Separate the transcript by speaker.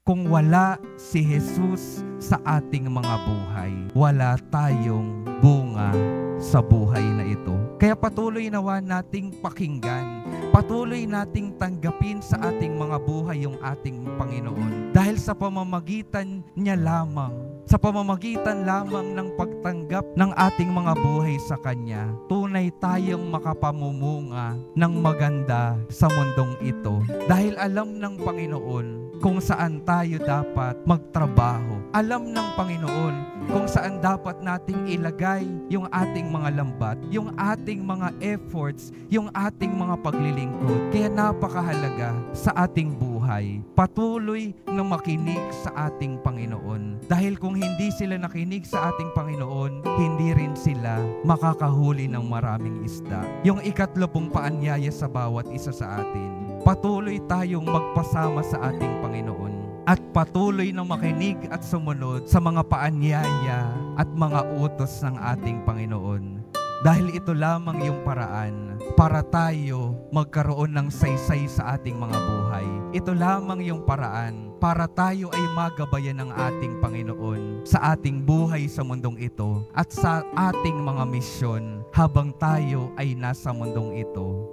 Speaker 1: Kung wala si Jesus sa ating mga buhay, wala tayong bunga sa buhay na ito. Kaya patuloy nawa nating pakinggan, patuloy nating tanggapin sa ating mga buhay yung ating Panginoon. Dahil sa pamamagitan niya lamang, sa pamamagitan lamang ng pagtanggap ng ating mga buhay sa Kanya, tunay tayong makapamumunga ng maganda sa mundong ito. Dahil alam ng Panginoon kung saan tayo dapat magtrabaho. Alam ng Panginoon kung saan dapat nating ilagay yung ating mga lambat, yung ating mga efforts, yung ating mga paglilingkod. Kaya napakahalaga sa ating buhay, patuloy na makinig sa ating Panginoon. Dahil kung hindi sila nakinig sa ating Panginoon, hindi rin sila makakahuli ng maraming isda. Yung 30 paanyaya sa bawat isa sa atin. Patuloy tayong magpasama sa ating Panginoon at patuloy na makinig at sumunod sa mga paanyaya at mga utos ng ating Panginoon. Dahil ito lamang yung paraan para tayo magkaroon ng saysay sa ating mga buhay. Ito lamang yung paraan para tayo ay magabayan ng ating Panginoon sa ating buhay sa mundong ito at sa ating mga misyon habang tayo ay nasa mundong ito.